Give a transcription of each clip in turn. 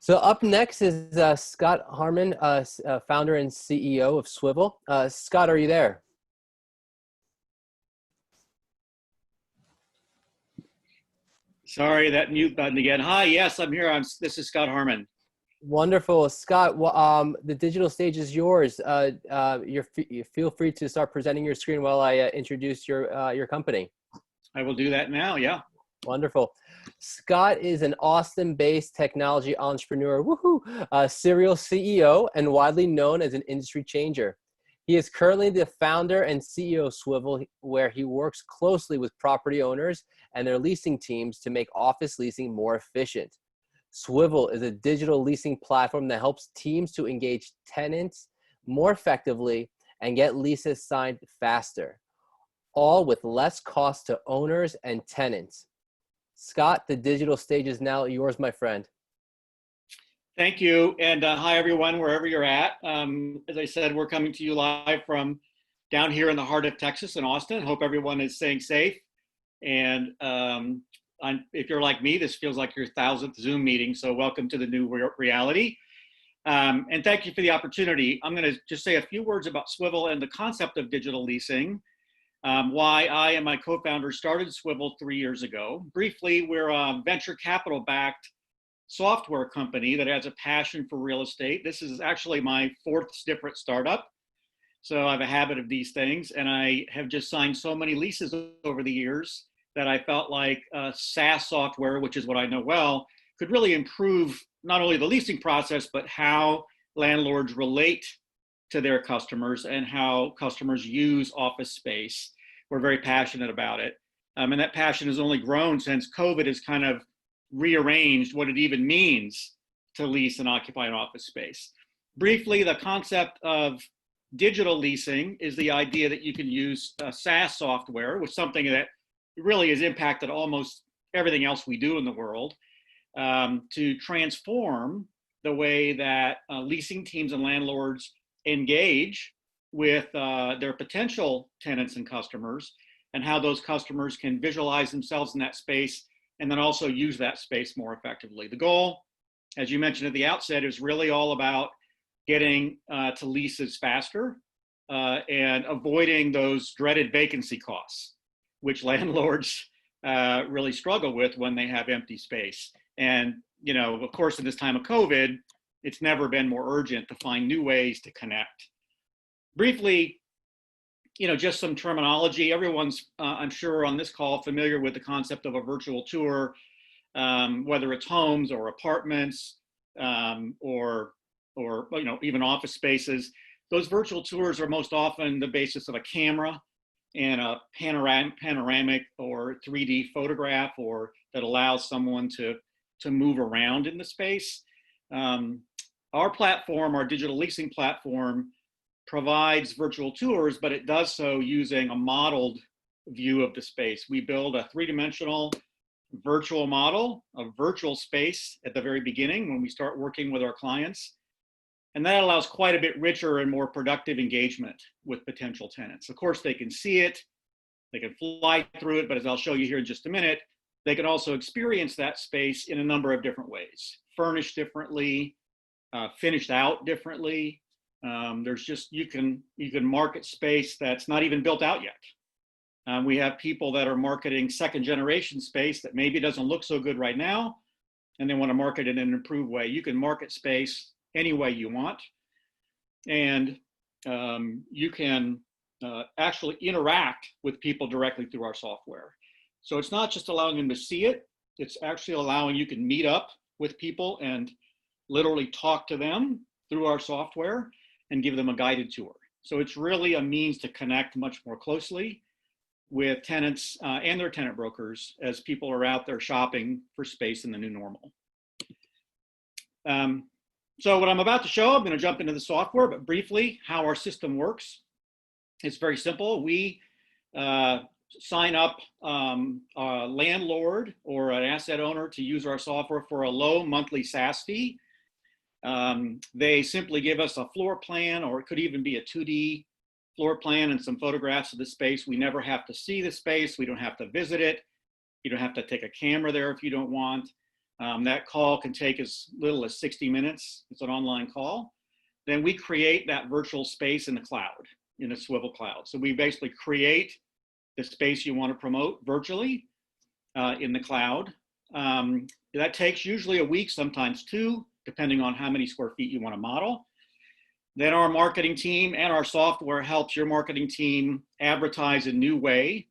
So up next is Scott Harmon, founder and CEO of Swivel. Scott, are you there? Sorry, that mute button again. Hi, yes, I'm here. This is Scott Harmon. Wonderful, Scott. Well, the digital stage is yours. You feel free to start presenting your screen while I introduce your company. I will do that now. Yeah. Wonderful. Scott is an Austin-based technology entrepreneur, woohoo, serial CEO, and widely known as an industry changer. He is currently the founder and CEO of Swivel, where he works closely with property owners and their leasing teams to make office leasing more efficient. Swivel is a digital leasing platform that helps teams to engage tenants more effectively and get leases signed faster, all with less cost to owners and tenants. Scott, the digital stage is now yours, my friend. Thank you. And hi, everyone, wherever you're at. As I said, we're coming to you live from down here in the heart of Texas in Austin. Hope everyone is staying safe. And if you're like me, this feels like your 1000th Zoom meeting. So welcome to the new reality. And thank you for the opportunity. I'm going to just say a few words about Swivel and the concept of digital leasing. Why I and my co-founder started Swivel 3 years ago. Briefly, we're a venture capital-backed software company that has a passion for real estate. This is actually my fourth different startup. So I have a habit of these things, and I have just signed so many leases over the years that I felt like SaaS software, which is what I know well, could really improve not only the leasing process, but how landlords relate to their customers and how customers use office space. We're very passionate about it. And that passion has only grown since COVID has kind of rearranged what it even means to lease and occupy an office space. Briefly, the concept of digital leasing is the idea that you can use SaaS software, which is something that really has impacted almost everything else we do in the world, to transform the way that leasing teams and landlords engage with their potential tenants and customers, and how those customers can visualize themselves in that space and then also use that space more effectively. The goal, as you mentioned at the outset, is really all about getting to leases faster and avoiding those dreaded vacancy costs, which landlords really struggle with when they have empty space. And, you know, of course, in this time of COVID, it's never been more urgent to find new ways to connect. Briefly, you know, just some terminology. Everyone's, I'm sure on this call, familiar with the concept of a virtual tour, whether it's homes or apartments or you know, even office spaces. Those virtual tours are most often the basis of a camera and a panoramic or 3D photograph, or that allows someone to move around in the space. Our platform, our digital leasing platform, provides virtual tours, but it does so using a modeled view of the space. We build a three-dimensional virtual model, a virtual space at the very beginning when we start working with our clients. And that allows quite a bit richer and more productive engagement with potential tenants. Of course, they can see it, they can fly through it, but as I'll show you here in just a minute, they can also experience that space in a number of different ways. Furnished differently, finished out differently. There's just, you can market space that's not even built out yet. We have people that are marketing second generation space that maybe doesn't look so good right now, and they want to market it in an improved way. You can market space any way you want, and you can actually interact with people directly through our software. So it's not just allowing them to see it, it's actually allowing you can meet up with people and literally talk to them through our software and give them a guided tour. So it's really a means to connect much more closely with tenants and their tenant brokers as people are out there shopping for space in the new normal. So what I'm about to show, I'm going to jump into the software, but briefly how our system works. It's very simple. We sign up a landlord or an asset owner to use our software for a low monthly SaaS fee. They simply give us a floor plan, or it could even be a 2D floor plan and some photographs of the space. We never have to see the space. We don't have to visit it. You don't have to take a camera there if you don't want. That call can take as little as 60 minutes. It's an online call. Then we create that virtual space in the cloud, in a Swivel cloud. So we basically create the space you want to promote virtually in the cloud. That takes usually a week, sometimes two, depending on how many square feet you want to model. Then our marketing team and our software helps your marketing team advertise a new way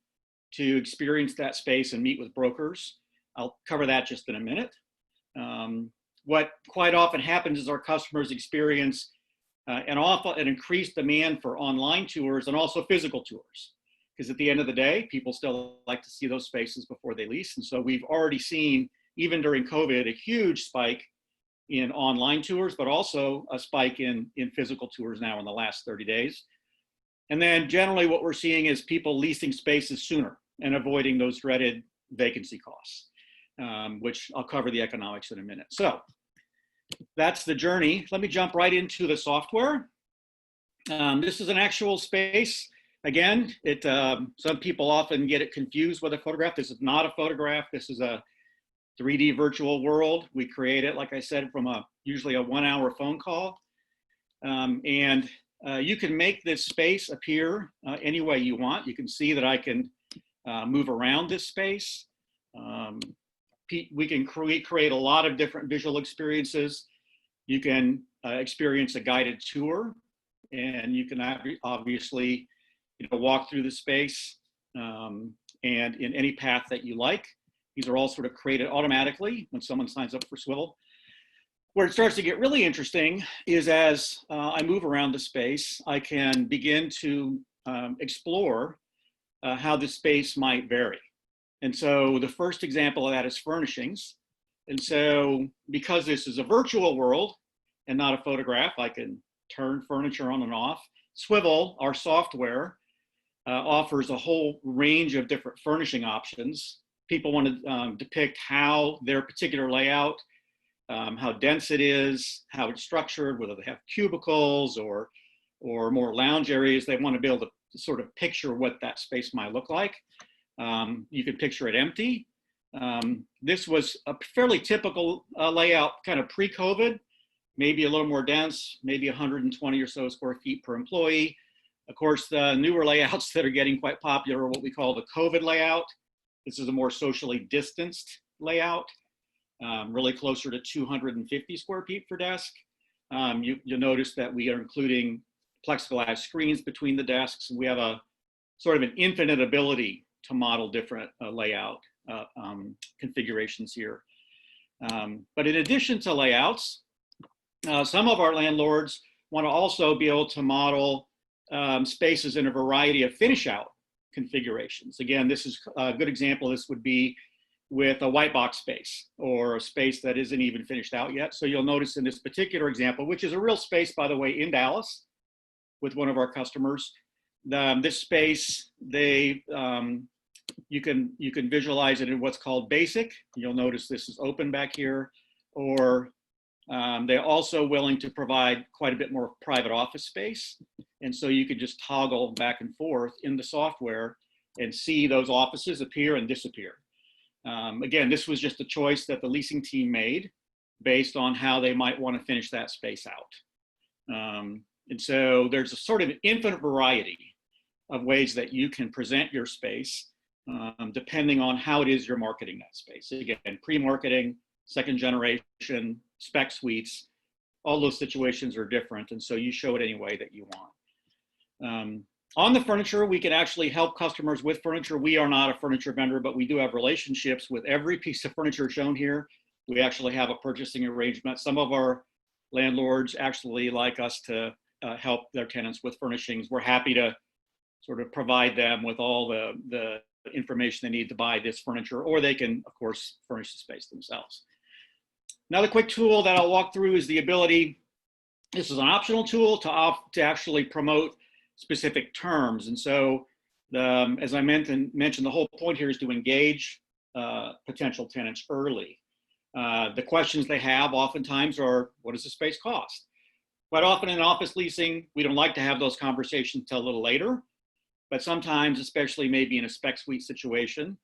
to experience that space and meet with brokers. I'll cover that just in a minute. What quite often happens is our customers experience an increased demand for online tours and also physical tours. Because at the end of the day, people still like to see those spaces before they lease. And so we've already seen, even during COVID, a huge spike in online tours, but also a spike in physical tours now in the last 30 days. And then generally what we're seeing is people leasing spaces sooner and avoiding those dreaded vacancy costs, which I'll cover the economics in a minute. So that's the journey. Let me jump right into the software. This is an actual space. Again, some people often get it confused with a photograph. This is not a photograph. This is a 3D virtual world. We create it, like I said, from usually a 1-hour phone call. You can make this space appear any way you want. You can see that I can move around this space. We can create a lot of different visual experiences. You can experience a guided tour, and you can obviously walk through the space and in any path that you like. These are all sort of created automatically when someone signs up for Swivel. Where it starts to get really interesting is as I move around the space, I can begin to explore how the space might vary. And so the first example of that is furnishings. And so because this is a virtual world and not a photograph, I can turn furniture on and off. Swivel, our software, offers a whole range of different furnishing options. People want to depict how their particular layout, how dense it is, how it's structured, whether they have cubicles or more lounge areas. They want to be able to sort of picture what that space might look like. You can picture it empty. This was a fairly typical layout kind of pre-COVID, maybe a little more dense, maybe 120 or so square feet per employee. Of course, the newer layouts that are getting quite popular are what we call the COVID layout. This is a more socially distanced layout, really closer to 250 square feet per desk. You'll notice that we are including plexiglass screens between the desks. We have a sort of an infinite ability to model different layout configurations here. But in addition to layouts, some of our landlords want to also be able to model spaces in a variety of finish out configurations. Again, this is a good example. This would be with a white box space or a space that isn't even finished out yet. So you'll notice in this particular example, which is a real space, by the way, in Dallas with one of our customers, this space, you can visualize it in what's called basic. You'll notice this is open back here, or they're also willing to provide quite a bit more private office space. And so you could just toggle back and forth in the software and see those offices appear and disappear. Again, this was just a choice that the leasing team made based on how they might want to finish that space out. And so there's a sort of infinite variety of ways that you can present your space depending on how it is you're marketing that space. Again, pre-marketing, second generation, spec suites, all those situations are different. And so you show it any way that you want. On the furniture, we can actually help customers with furniture. We are not a furniture vendor, but we do have relationships with every piece of furniture shown here. We actually have a purchasing arrangement. Some of our landlords actually like us to help their tenants with furnishings. We're happy to sort of provide them with all the information they need to buy this furniture, or they can, of course, furnish the space themselves. Another quick tool that I'll walk through is the ability, this is an optional tool to actually promote specific terms. And so, as I mentioned, the whole point here is to engage potential tenants early. The questions they have oftentimes are, what does the space cost? Quite often in office leasing, we don't like to have those conversations until a little later, but sometimes, especially maybe in a spec suite situation,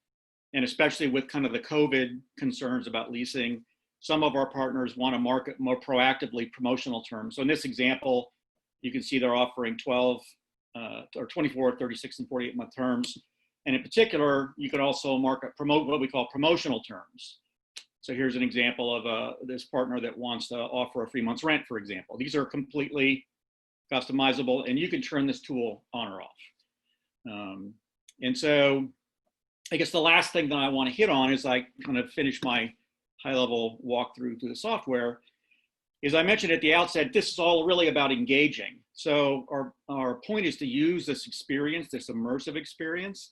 and especially with kind of the COVID concerns about leasing, some of our partners want to market more proactively promotional terms. So in this example, you can see they're offering 12 or 24, 36, and 48-month terms. And in particular, you can also promote what we call promotional terms. So here's an example of this partner that wants to offer a free month's rent, for example. These are completely customizable, and you can turn this tool on or off. And so I guess the last thing that I want to hit on as I kind of finish my high-level walkthrough through the software is I mentioned at the outset, this is all really about engaging. So our point is to use this experience, this immersive experience,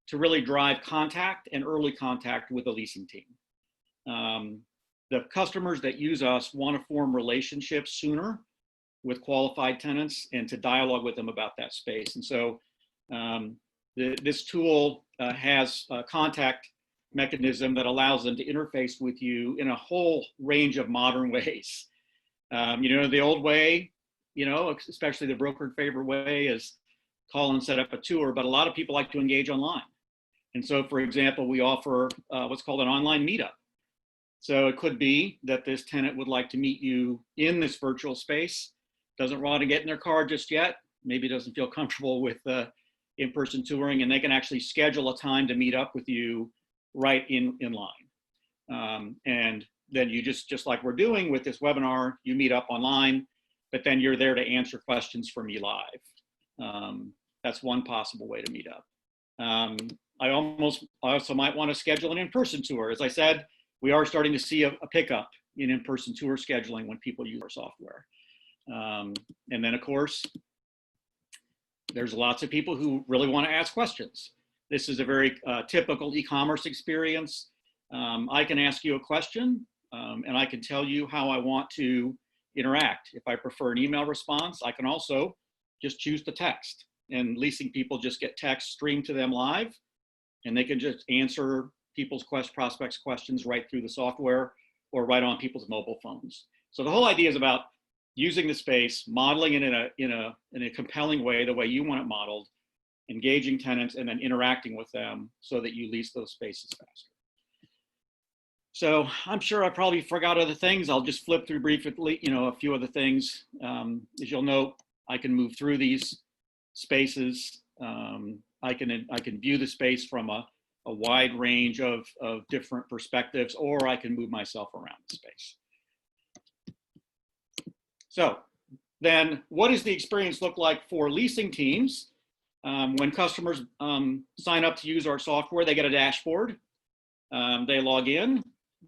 to really drive contact and early contact with the leasing team. The customers that use us want to form relationships sooner with qualified tenants and to dialogue with them about that space. And so this tool has a contact mechanism that allows them to interface with you in a whole range of modern ways. The old way, especially the brokered favor way, is call and set up a tour, but a lot of people like to engage online. And so, for example, we offer what's called an online meetup. So it could be that this tenant would like to meet you in this virtual space, doesn't want to get in their car just yet, maybe doesn't feel comfortable with in-person touring, and they can actually schedule a time to meet up with you right in line. And then you just like we're doing with this webinar, you meet up online, but then you're there to answer questions for me live. That's one possible way to meet up. I also might want to schedule an in-person tour. As I said, we are starting to see a pickup in in-person tour scheduling when people use our software. And then of course, there's lots of people who really want to ask questions. This is a very typical e-commerce experience. I can ask you a question and I can tell you how I want to interact. If I prefer an email response, I can also just choose to text, and leasing people just get text streamed to them live, and they can just answer people's prospects questions right through the software or right on people's mobile phones. So the whole idea is about using the space, modeling it in a compelling way, the way you want it modeled, engaging tenants, and then interacting with them so that you lease those spaces faster. So I'm sure I probably forgot other things. I'll just flip through briefly, a few other things. As you'll note, I can move through these spaces. I can view the space from a wide range of different perspectives, or I can move myself around the space. So then what does the experience look like for leasing teams? When customers sign up to use our software, they get a dashboard. They log in,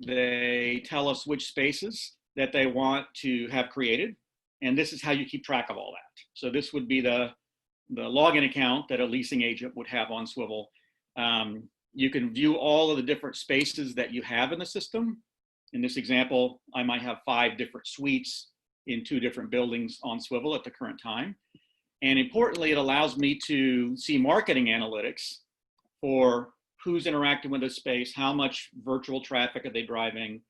they tell us which spaces that they want to have created. And this is how you keep track of all that. So this would be the login account that a leasing agent would have on Swivel. You can view all of the different spaces that you have in the system. In this example, I might have 5 different suites in 2 different buildings on Swivel at the current time. And importantly, it allows me to see marketing analytics for who's interacting with the space, how much virtual traffic are they driving.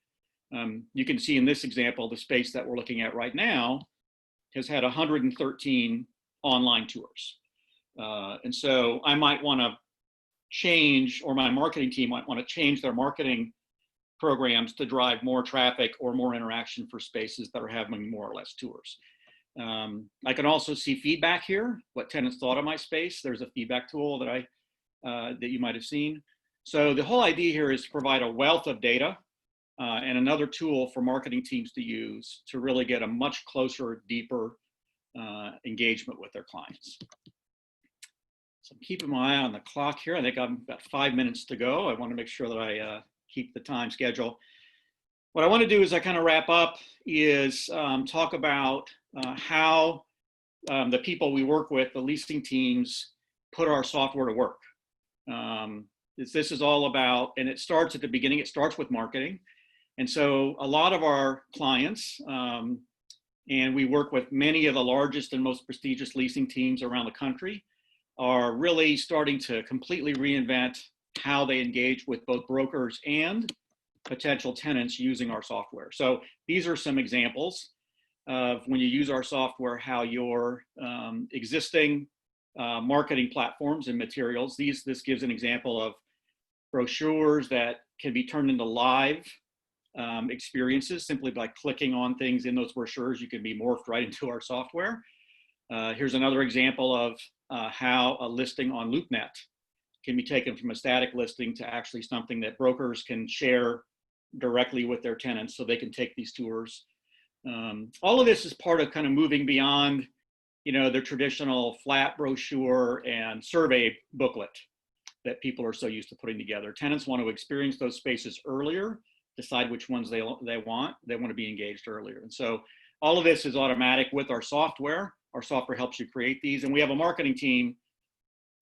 You can see in this example, the space that we're looking at right now has had 113 online tours. And so I might want to change, or my marketing team might want to change their marketing programs to drive more traffic or more interaction for spaces that are having more or less tours. I can also see feedback here, what tenants thought of my space. There's a feedback tool that that you might have seen. So the whole idea here is to provide a wealth of data and another tool for marketing teams to use to really get a much closer, deeper engagement with their clients. So I'm keeping my eye on the clock here. I think I'm about 5 minutes to go. I want to make sure that I keep the time schedule. What I want to do as I kind of wrap up is talk about how the people we work with, the leasing teams, put our software to work. This is all about, and it starts at the beginning, it starts with marketing. And so a lot of our clients, and we work with many of the largest and most prestigious leasing teams around the country, are really starting to completely reinvent how they engage with both brokers and potential tenants using our software. So these are some examples of when you use our software, how your existing marketing platforms and materials, this gives an example of brochures that can be turned into live experiences simply by clicking on things in those brochures. You can be morphed right into our software. Here's another example of how a listing on LoopNet can be taken from a static listing to actually something that brokers can share directly with their tenants so they can take these tours. All of this is part of kind of moving beyond, the traditional flat brochure and survey booklet that people are so used to putting together. Tenants want to experience those spaces earlier, decide which ones they want. They want to be engaged earlier. And so all of this is automatic with our software. Our software helps you create these. And we have a marketing team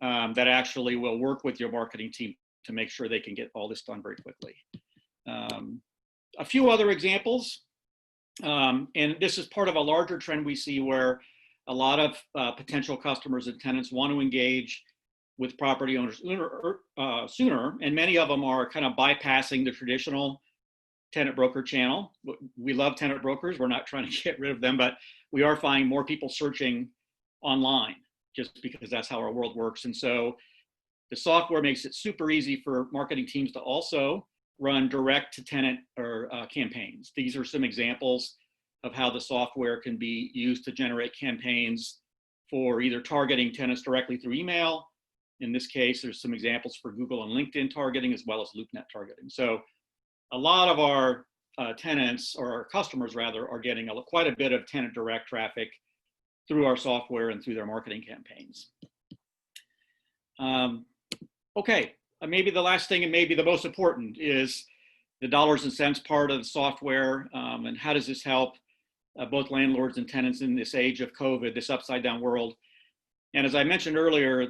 that actually will work with your marketing team to make sure they can get all this done very quickly. A few other examples. And this is part of a larger trend we see where a lot of potential customers and tenants want to engage with property owners sooner, and many of them are kind of bypassing the traditional tenant broker channel. We love tenant brokers. We're not trying to get rid of them, but we are finding more people searching online just because that's how our world works. And so the software makes it super easy for marketing teams to also run direct to tenant or campaigns. These are some examples of how the software can be used to generate campaigns for either targeting tenants directly through email. In this case, there's some examples for Google and LinkedIn targeting as well as LoopNet targeting. So a lot of our tenants, or our customers rather, are getting quite a bit of tenant direct traffic through our software and through their marketing campaigns. Okay, maybe the last thing and maybe the most important is the dollars and cents part of the software, and how does this help both landlords and tenants in this age of COVID, this upside down world. And as I mentioned earlier,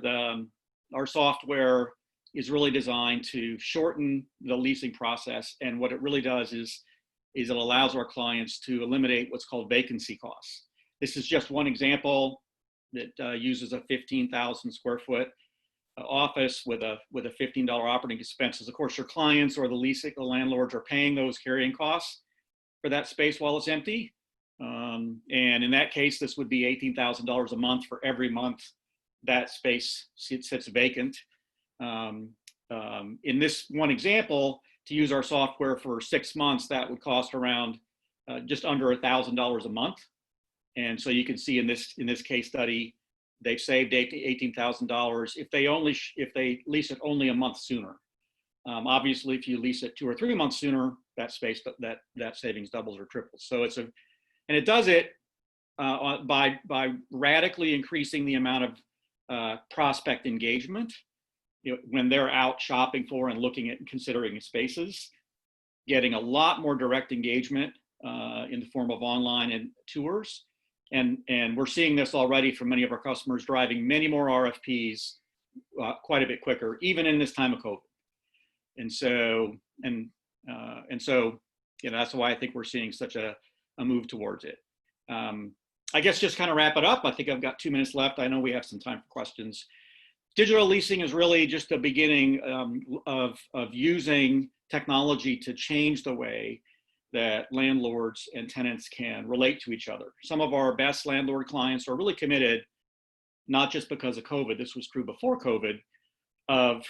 our software is really designed to shorten the leasing process. And what it really does is it allows our clients to eliminate what's called vacancy costs. This is just one example that uses a 15,000 square foot office with a $15 operating expenses. Of course, your clients or the landlords are paying those carrying costs for that space while it's empty. And in that case, this would be $18,000 a month for every month that space sits vacant. In this one example, to use our software for 6 months, that would cost around just under $1,000 a month. And so you can see in this case study, they've saved $18,000 if they lease it only a month sooner. Obviously, if you lease it 2 or 3 months sooner, that savings doubles or triples. So it does it by radically increasing the amount of prospect engagement when they're out shopping for and looking at and considering spaces, getting a lot more direct engagement in the form of online and tours. And we're seeing this already from many of our customers, driving many more RFPs quite a bit quicker, even in this time of COVID. And so that's why I think we're seeing such a move towards it. I guess just kind of wrap it up. I think I've got 2 minutes left. I know we have some time for questions. Digital leasing is really just the beginning of using technology to change the way that landlords and tenants can relate to each other. Some of our best landlord clients are really committed, not just because of COVID, this was true before COVID, of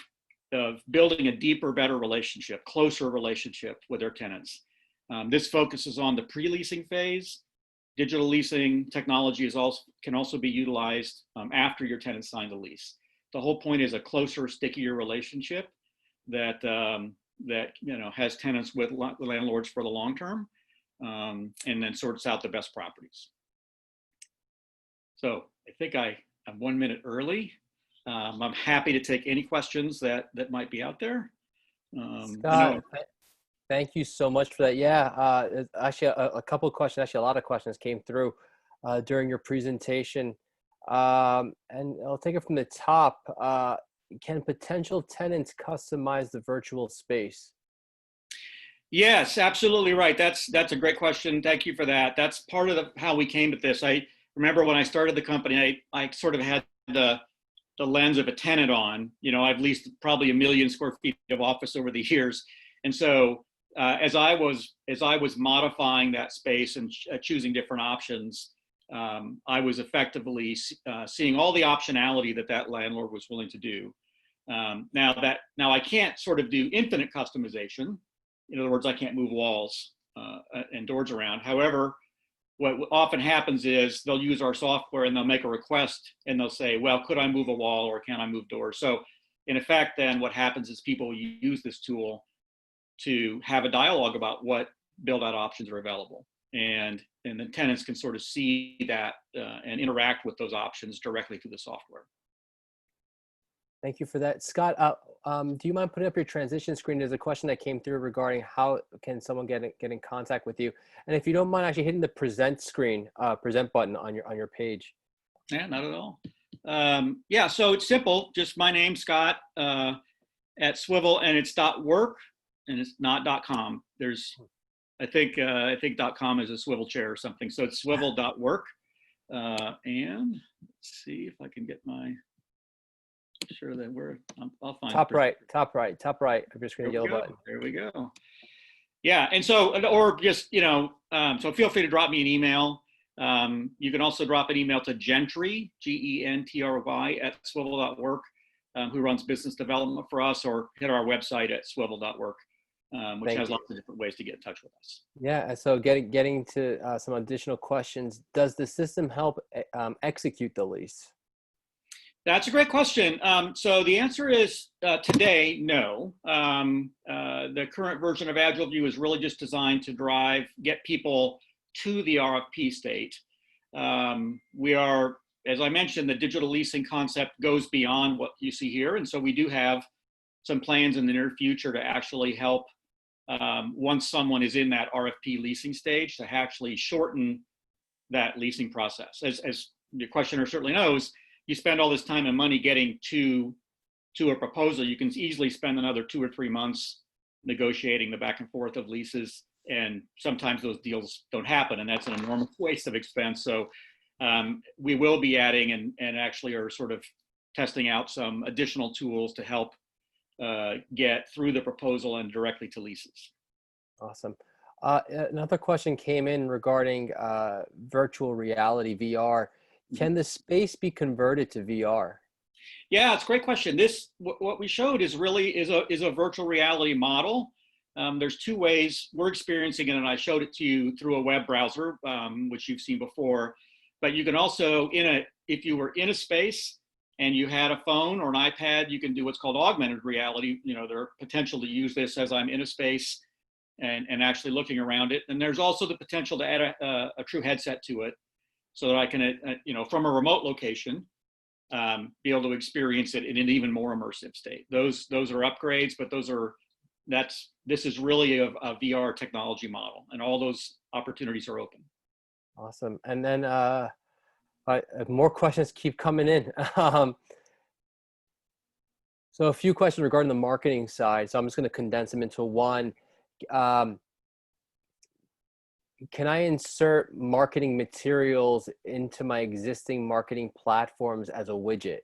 building a deeper, better relationship, closer relationship with their tenants. This focuses on the pre-leasing phase. Digital leasing technology can also be utilized after your tenant signed a lease. The whole point is a closer, stickier relationship that has tenants with landlords for the long term, and then sorts out the best properties. So I think I'm 1 minute early. I'm happy to take any questions that might be out there. Scott, thank you so much for that. Yeah, actually a couple of questions, actually a lot of questions came through during your presentation. And I'll take it from the top. Can potential tenants customize the virtual space? Yes, absolutely right. That's a great question. Thank you for that. That's part of how we came to this. I remember when I started the company, I sort of had the lens of a tenant on. I've leased probably 1 million square feet of office over the years, and so as I was modifying that space and choosing different options, I was effectively seeing all the optionality that landlord was willing to do. Now I can't sort of do infinite customization, In other words, I can't move walls and doors around. However, what often happens is they'll use our software and they'll make a request and they'll say, well, could I move a wall or can I move doors? So in effect, then what happens is people use this tool to have a dialogue about what build out options are available. And the tenants can sort of see that and interact with those options directly through the software. Thank you for that. Scott, do you mind putting up your transition screen? There's a question that came through regarding how can someone get in contact with you. And if you don't mind actually hitting the present screen, present button on your page. Yeah, not at all. Yeah, so it's simple. Just my name, Scott, at Swivel, and it's .work, and it's not .com. There's, I think .com is a swivel chair or something. So it's swivel.work. And let's see if I can get my. Sure that I'll find top right of your screen, yellow button. There we go. Yeah, and so, or just, so feel free to drop me an email. You can also drop an email to Gentry, Gentry at swivel.work, who runs business development for us, or hit our website at swivel.work, which has lots of different ways to get in touch with us. Yeah, so getting to some additional questions. Does the system help execute the lease? That's a great question. So the answer is today, no. The current version of AgileView is really just designed to get people to the RFP state. We are, as I mentioned, the digital leasing concept goes beyond what you see here. And so we do have some plans in the near future to actually help once someone is in that RFP leasing stage to actually shorten that leasing process. As the questioner certainly knows, you spend all this time and money getting to a proposal, you can easily spend another 2 or 3 months negotiating the back and forth of leases. And sometimes those deals don't happen, and that's an enormous waste of expense. So we will be adding and actually are sort of testing out some additional tools to help get through the proposal and directly to leases. Awesome. Another question came in regarding virtual reality, VR. Can the space be converted to VR? Yeah, it's a great question. What we showed is a virtual reality model. There's 2 ways we're experiencing it, and I showed it to you through a web browser, which you've seen before. But you can also, if you were in a space and you had a phone or an iPad, you can do what's called augmented reality. There's potential to use this as I'm in a space and actually looking around it. And there's also the potential to add a true headset to it, so that I can, from a remote location, be able to experience it in an even more immersive state. Those are upgrades, but this is really a VR technology model, and all those opportunities are open. Awesome. And then more questions keep coming in. So a few questions regarding the marketing side. So I'm just going to condense them into one. Can I insert marketing materials into my existing marketing platforms as a widget?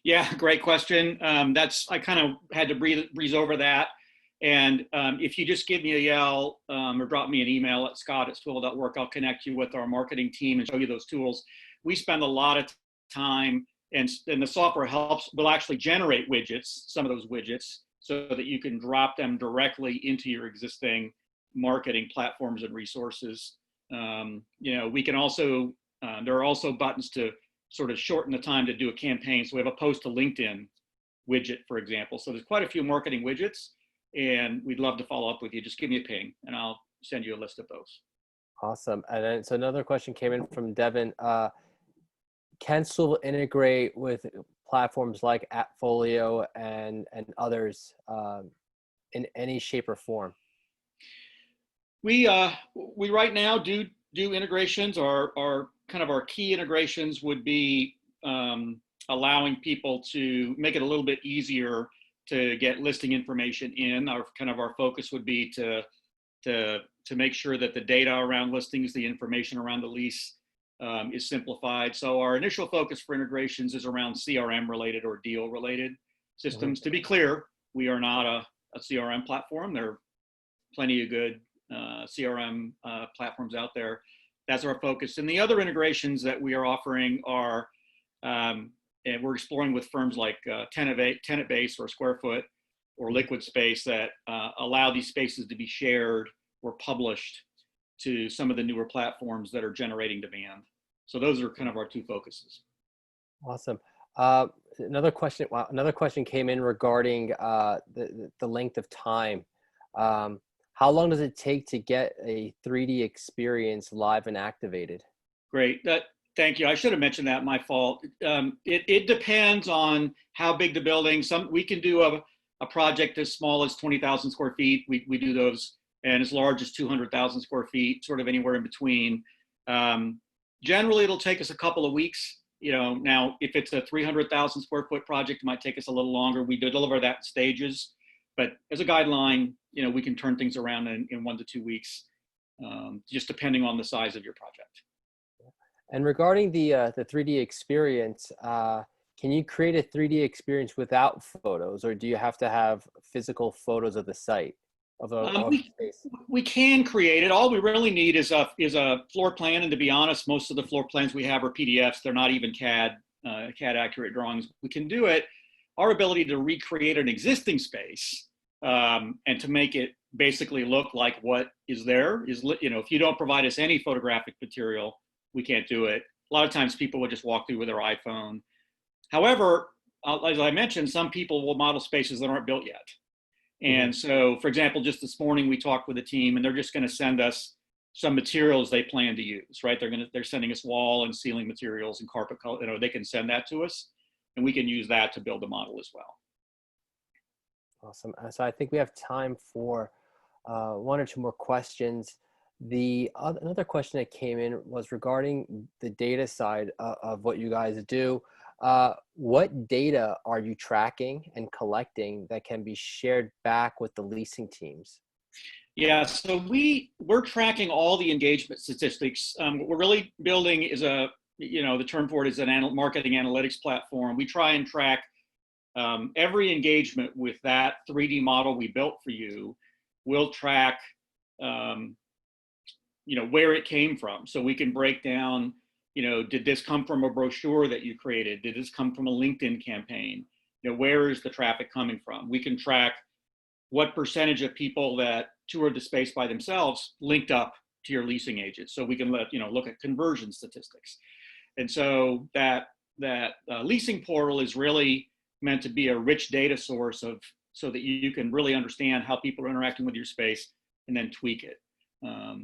Yeah, great question. I kind of had to breeze over that. And if you just give me a yell or drop me an email at scott@swivel.work, I'll connect you with our marketing team and show you those tools. We spend a lot of time, and the software will actually generate widgets, some of those widgets, so that you can drop them directly into your existing marketing platforms and resources. We can also, there are also buttons to sort of shorten the time to do a campaign. So we have a post to LinkedIn widget, for example. So there's quite a few marketing widgets, and we'd love to follow up with you. Just give me a ping and I'll send you a list of those. Awesome. And then, so another question came in from Devin. Can Swivel integrate with platforms like AppFolio and others in any shape or form? We right now do integrations. Our kind of our key integrations would be allowing people to make it a little bit easier to get listing information in. Our focus would be to make sure that the data around listings, the information around the lease is simplified. So our initial focus for integrations is around CRM related or deal related systems. Mm-hmm. To be clear, we are not a CRM platform. There are plenty of good CRM platforms out there. That's our focus. And the other integrations that we are offering are, and we're exploring with firms like Tenant Base or Square Foot, or liquid space that allow these spaces to be shared or published to some of the newer platforms that are generating demand. So those are kind of our two focuses. Awesome. Another question. Wow, another question came in regarding the length of time. How long does it take to get a 3D experience live and activated? Great. Thank you. I should have mentioned that. My fault. It depends on how big the building. We can do a project as small as 20,000 square feet. We do those, and as large as 200,000 square feet, sort of anywhere in between. Generally, it'll take us a couple of weeks. Now if it's a 300,000 square foot project, it might take us a little longer. We do deliver that in stages, but as a guideline, we can turn things around in 1 to 2 weeks, just depending on the size of your project. And regarding the 3D experience, can you create a 3D experience without photos, or do you have to have physical photos of the site of the space? We can create it. All we really need is a floor plan, and to be honest, most of the floor plans we have are PDFs. They're not even CAD accurate drawings. We can do it. Our ability to recreate an existing space and to make it basically look like what is there is, if you don't provide us any photographic material, we can't do it. A lot of times people will just walk through with their iPhone. However, as I mentioned, some people will model spaces that aren't built yet. And so, for example, just this morning we talked with a team, and they're just going to send us some materials they plan to use, right? They're sending us wall and ceiling materials and carpet color. They can send that to us, and we can use that to build a model as well. Awesome. So I think we have time for one or two more questions. Another question that came in was regarding the data side of what you guys do. What data are you tracking and collecting that can be shared back with the leasing teams? Yeah, so we're tracking all the engagement statistics. What we're really building is the term for it is an marketing analytics platform. We try and track every engagement with that 3D model we built for you. We'll track where it came from, so we can break down, did this come from a brochure that you created? Did this come from a LinkedIn campaign? Where is the traffic coming from? We can track what percentage of people that toured the space by themselves linked up to your leasing agent, so we can look at conversion statistics. And so that leasing portal is really meant to be a rich data source so that you can really understand how people are interacting with your space and then tweak it.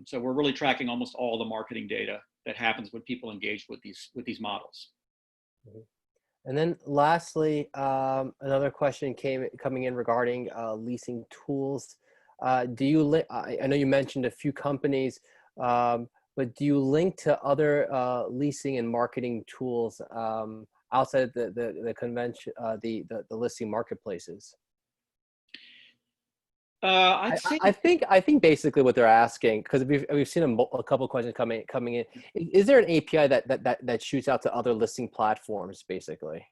So we're really tracking almost all the marketing data that happens when people engage with these models. And then lastly, another question coming in regarding leasing tools. I know you mentioned a few companies, but do you link to other leasing and marketing tools outside the convention, the listing marketplaces? I think basically what they're asking, because we've seen a couple of questions coming in. Is there an API that shoots out to other listing platforms, basically?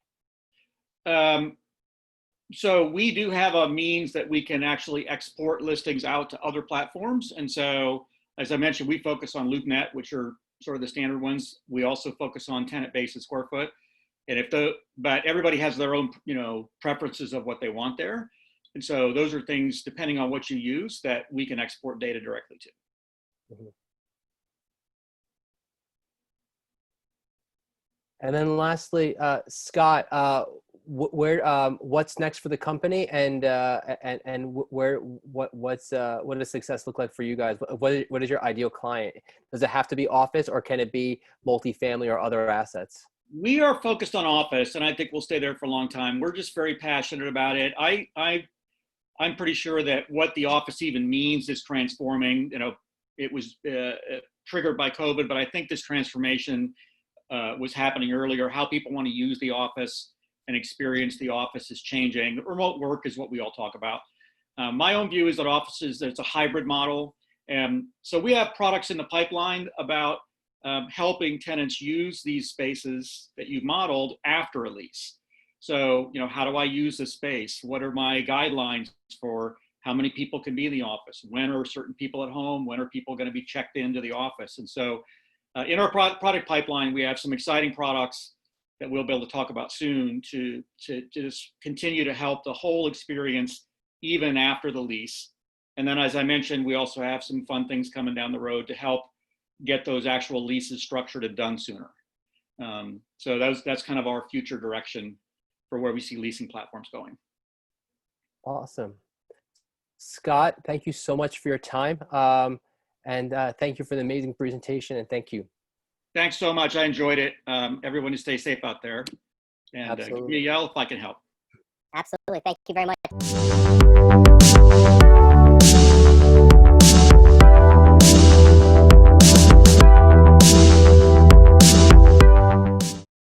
So we do have a means that we can actually export listings out to other platforms. And so, as I mentioned, we focus on LoopNet, which are sort of the standard ones. We also focus on tenant base and square foot. And but everybody has their own, preferences of what they want there. And so those are things, depending on what you use, that we can export data directly to. And then lastly, Scott, what's next for the company, and what does success look like for you guys? What is your ideal client? Does it have to be office, or can it be multifamily or other assets? We are focused on office, and I think we'll stay there for a long time. We're just very passionate about it. I'm pretty sure that what the office even means is transforming. It was triggered by COVID, but I think this transformation was happening earlier. How people want to use the office and experience the office is changing. Remote work is what we all talk about. My own view is that offices, it's a hybrid model. And so we have products in the pipeline about helping tenants use these spaces that you've modeled after a lease. So, how do I use this space? What are my guidelines for how many people can be in the office? When are certain people at home? When are people going to be checked into the office? And so in our product pipeline, we have some exciting products that we'll be able to talk about soon to just continue to help the whole experience even after the lease. And then, as I mentioned, we also have some fun things coming down the road to help get those actual leases structured and done sooner. So that's kind of our future direction for where we see leasing platforms going. Awesome. Scott, thank you so much for your time. And thank you for the amazing presentation, and thank you. Thanks so much. I enjoyed it. Everyone, stay safe out there. And give me a yell if I can help. Absolutely. Thank you very much.